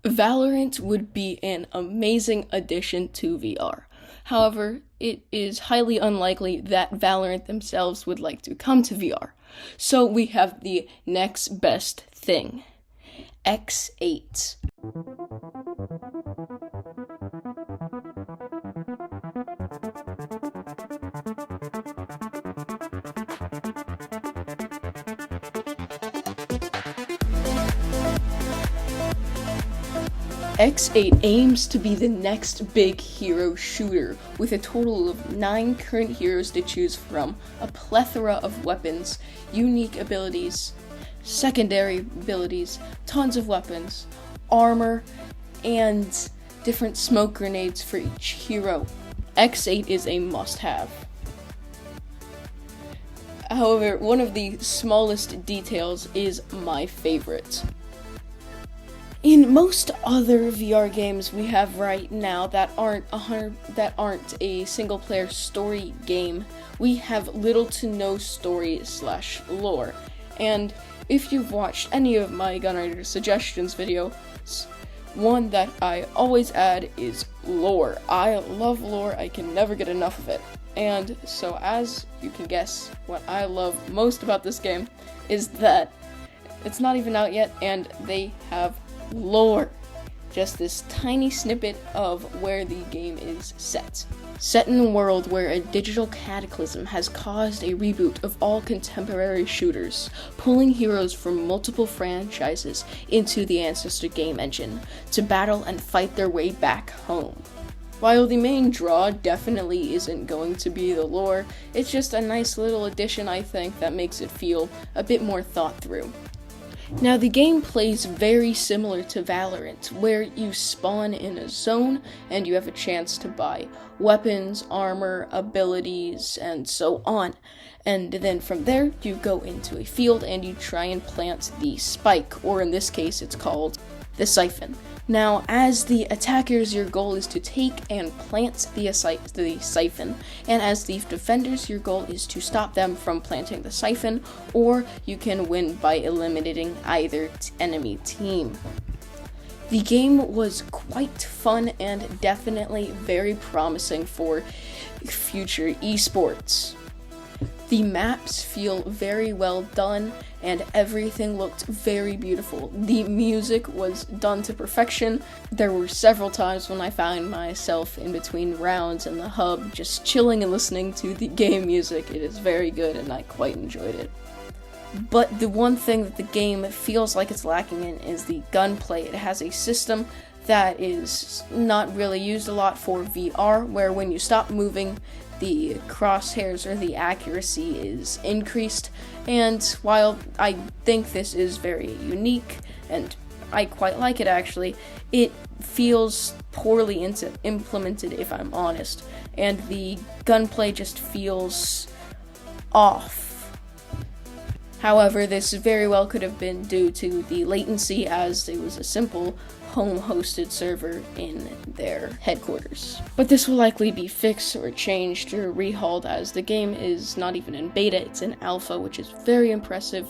Valorant would be an amazing addition to VR. However, it is highly unlikely that Valorant themselves would like to come to VR. So we have the next best thing, X8. X8 aims to be the next big hero shooter, with a total of 9 current heroes to choose from, a plethora of weapons, unique abilities, secondary abilities, tons of weapons, armor, and different smoke grenades for each hero. X8 is a must-have. However, one of the smallest details is my favorite. In most other VR games we have right now that aren't a single-player story game, we have little to no story/lore. And if you've watched any of my Gunwriter suggestions videos, one that I always add is lore. I love lore, I can never get enough of it. And so, as you can guess, what I love most about this game is that it's not even out yet and they have lore. Just this tiny snippet of where the game is set. Set in a world where a digital cataclysm has caused a reboot of all contemporary shooters, pulling heroes from multiple franchises into the ancestor game engine to battle and fight their way back home. While the main draw definitely isn't going to be the lore, it's just a nice little addition, I think, that makes it feel a bit more thought through. Now, the game plays very similar to Valorant, where you spawn in a zone and you have a chance to buy weapons, armor, abilities, and so on. And then from there, you go into a field and you try and plant the spike, or in this case, it's called the siphon. Now, as the attackers, your goal is to take and plant the siphon, and as the defenders, your goal is to stop them from planting the siphon, or you can win by eliminating either enemy team. The game was quite fun and definitely very promising for future esports. The maps feel very well done, and everything looked very beautiful. The music was done to perfection. There were several times when I found myself in between rounds in the hub, just chilling and listening to the game music. It is very good, and I quite enjoyed it. But the one thing that the game feels like it's lacking in is the gunplay. It has a system that is not really used a lot for VR, where when you stop moving, the crosshairs or the accuracy is increased. And while I think this is very unique, and I quite like it actually, it feels poorly implemented, if I'm honest, and the gunplay just feels off. However, this very well could have been due to the latency, as it was a simple home-hosted server in their headquarters. But this will likely be fixed or changed or rehauled, as the game is not even in beta, it's in alpha, which is very impressive.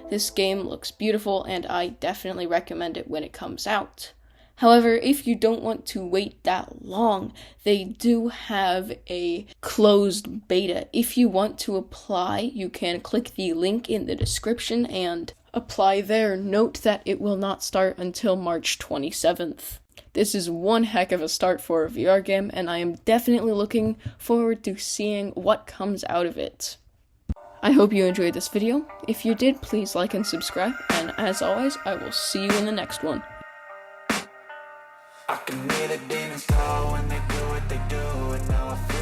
This game looks beautiful, and I definitely recommend it when it comes out. However, if you don't want to wait that long, they do have a closed beta. If you want to apply, you can click the link in the description and apply there. Note that it will not start until March 27th. This is one heck of a start for a VR game, and I am definitely looking forward to seeing what comes out of it. I hope you enjoyed this video. If you did, please like and subscribe, and as always, I will see you in the next one. I can hear the demons call when they do what they do, and now I feel